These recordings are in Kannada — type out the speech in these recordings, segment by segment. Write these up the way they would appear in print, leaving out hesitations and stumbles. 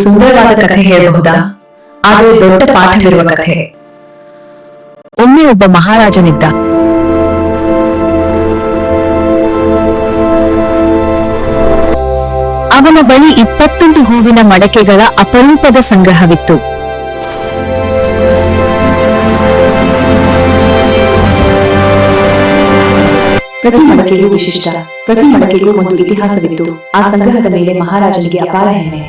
ಸುಂದರವಾದ ಕಥೆ ಹೇಳಬಹುದಾ? ಆದರೆ ದೊಡ್ಡ ಪಾಠವಿರುವ ಕಥೆ. ಒಮ್ಮೆ ಒಬ್ಬ ಮಹಾರಾಜನಿದ್ದ. ಅವನ ಬಳಿ 21 ಹೂವಿನ ಮಡಕೆಗಳ ಅಪರೂಪದ ಸಂಗ್ರಹವಿತ್ತು. ಪ್ರತಿ ಮಡಕೆಗೂ ವಿಶಿಷ್ಟ, ಪ್ರತಿ ಮಡಕೆಗೂ ಒಂದು ಇತಿಹಾಸವಿತ್ತು. ಆ ಸಂಗ್ರಹದ ಮೇಲೆ ಮಹಾರಾಜನಿಗೆ ಅಪಾರ ಹೆಮ್ಮೆ.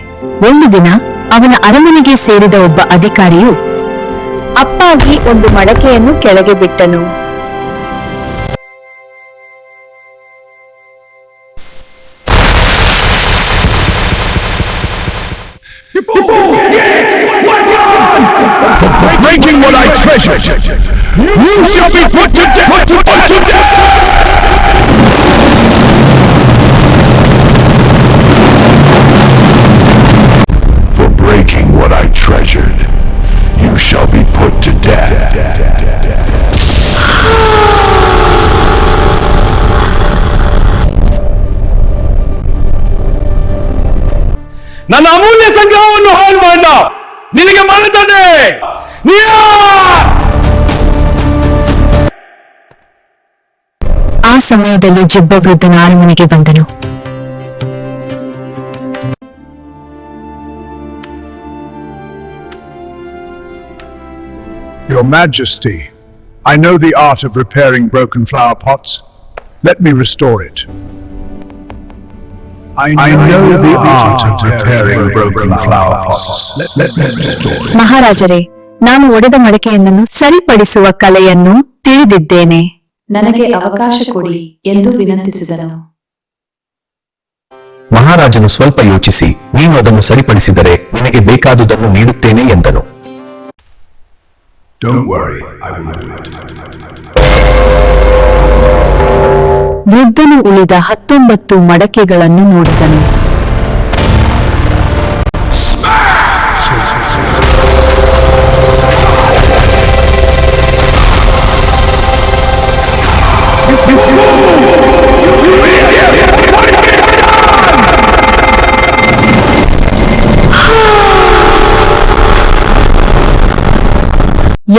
ಒಂದು ದಿನ ಅವನ ಅರಮನೆಗೆ ಸೇರಿದ ಒಬ್ಬ ಅಧಿಕಾರಿಯು ಅಪ್ಪಾಗಿ ಒಂದು ಮಡಕೆಯನ್ನು ಕೆಳಗೆ ಬಿಟ್ಟನು. For breaking what I treasure, you shall be put to death. For breaking what I treasured, you shall be put to death. ನನ್ನ ಅಮೂಲ್ಯ ಸಂಗ್ರಹವನ್ನು ಹಾಳು ಮಾಡ ನಿನಗೆ ಮರಣದಂಡನೆ. ಆ ಸಮಯದಲ್ಲಿ ಜಿಬ್ಬ ವೃದ್ಧನ ಅರಮನೆಗೆ ಬಂದನು. Your Majesty, I know the art of repairing broken flower pots. Let me restore it. I know the art of repairing broken flower pots. Let me restore it. ಮಹಾರಾಜರೇ, ನಾನು ಒಡೆದ ಮಡಕೆಯನ್ನು ಸರಿಪಡಿಸುವ ಕಲೆಯನ್ನು ತಿಳಿದಿದ್ದೇನೆ. ನನಗೆ ಅವಕಾಶ ಕೊಡಿ ಎಂದು ವಿನಂತಿಸಿದನು. ಮಹಾರಾಜನು ಸ್ವಲ್ಪ ಯೋಚಿಸಿ, ನೀನು ಅದನ್ನು ಸರಿಪಡಿಸಿದರೆ ನಿನಗೆ ಬೇಕಾದುದನ್ನು ನೀಡುತ್ತೇನೆ ಎಂದನು. Don't worry, I will do it. ವೃದ್ಧನು ಉಳಿದ 19 ಮಡಕೆಗಳನ್ನು ನೋಡಿದನು.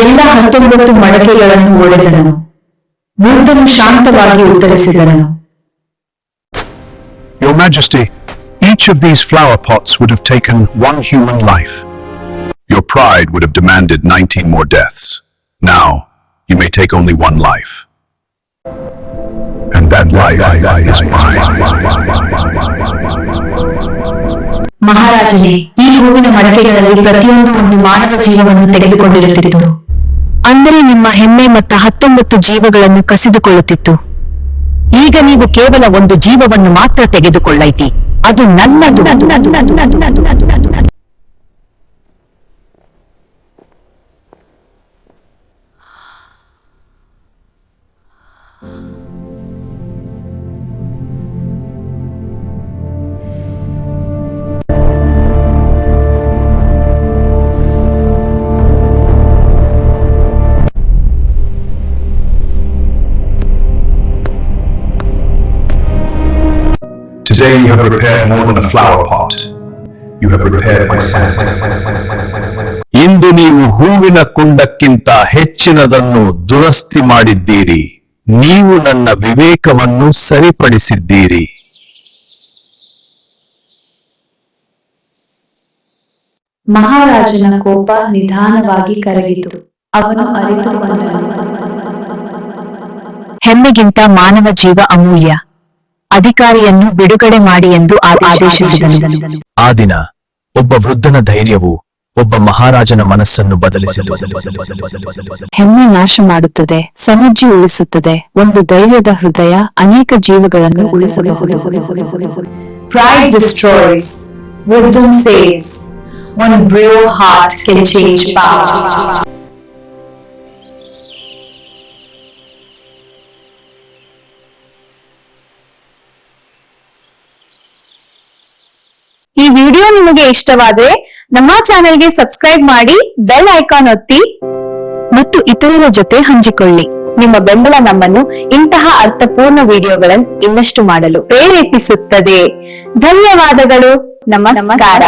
ಎಲ್ಲ 19 ಮಡಕೆಗಳನ್ನು ಒಡೆದನು. ವೃದ್ಧನು ಶಾಂತವಾಗಿ ಉತ್ತರಿಸಿದನು. Your Majesty, each of these flower pots would have taken one human life. Your pride would have demanded 19 more deaths. Now, you may take only one life. And that life is mine. ಮಹಾರಾಜನೇ, ಈ ಹೂವಿನ ಮಡಕೆಗಳಲ್ಲಿ ಪ್ರತಿಯೊಂದು ಒಂದು ಮಾನವ ಜೀವವನ್ನು ತೆಗೆದುಕೊಂಡಿರುತ್ತಿತ್ತು. ಅಂದರೆ ನಿಮ್ಮ ಹೆಮ್ಮೆ ಮತ್ತು 19 ಜೀವಗಳನ್ನು ಕಸಿದುಕೊಳ್ಳುತ್ತಿತ್ತು. ಈಗ ನೀವು ಕೇವಲ ಒಂದು ಜೀವವನ್ನು ಮಾತ್ರ ತೆಗೆದುಕೊಳ್ಳೈತಿ. ಅದು ನನ್ನದು. Today you have repaired more than a flower pot. You have repaired my sanity. ಇಂದು ನೀವು ಹೂವಿನ ಕುಂಡಕ್ಕಿಂತ ಹೆಚ್ಚಿನದನ್ನು ದುರಸ್ತಿ ಮಾಡಿದ್ದೀರಿ. ನೀವು ನನ್ನ ವಿವೇಕವನ್ನು ಸರಿಪಡಿಸಿದ್ದೀರಿ. ಮಹಾರಾಜನ ಕೋಪ ನಿಧಾನವಾಗಿ ಕರಗಿತು. ಅವನು ಅರಿತು ಹೆಮ್ಮೆಗಿಂತ ಮಾನವ ಜೀವ ಅಮೂಲ್ಯ. ಅಧಿಕಾರಿಯನ್ನು ಬಿಡುಗಡೆ ಮಾಡಿ ಎಂದು ಆದೇಶಿಸಿದನು. ಆ ದಿನ ಒಬ್ಬ ವೃದ್ಧನ ಧೈರ್ಯವು ಒಬ್ಬ ಮಹಾರಾಜನ ಮನಸ್ಸನ್ನು ಬದಲಿಸಿತು. ಹೆಮ್ಮೆ ನಾಶ ಮಾಡುತ್ತದೆ, ಸಮೃದ್ಧಿ ಉಳಿಸುತ್ತದೆ. ಒಂದು ಧೈರ್ಯದ ಹೃದಯ ಅನೇಕ ಜೀವಗಳನ್ನು ಉಳಿಸಬಹುದು. Pride destroys, wisdom saves. One brave heart can change power. ಈ ವಿಡಿಯೋ ನಿಮಗೆ ಇಷ್ಟವಾದರೆ ನಮ್ಮ ಚಾನೆಲ್ಗೆ ಸಬ್ಸ್ಕ್ರೈಬ್ ಮಾಡಿ, ಬೆಲ್ ಐಕಾನ್ ಒತ್ತಿ ಮತ್ತು ಇತರರ ಜೊತೆ ಹಂಚಿಕೊಳ್ಳಿ. ನಿಮ್ಮ ಬೆಂಬಲ ನಮ್ಮನ್ನು ಇಂತಹ ಅರ್ಥಪೂರ್ಣ ವಿಡಿಯೋಗಳನ್ನು ಇನ್ನಷ್ಟು ಮಾಡಲು ಪ್ರೇರೇಪಿಸುತ್ತದೆ. ಧನ್ಯವಾದಗಳು. ನಮಸ್ಕಾರ.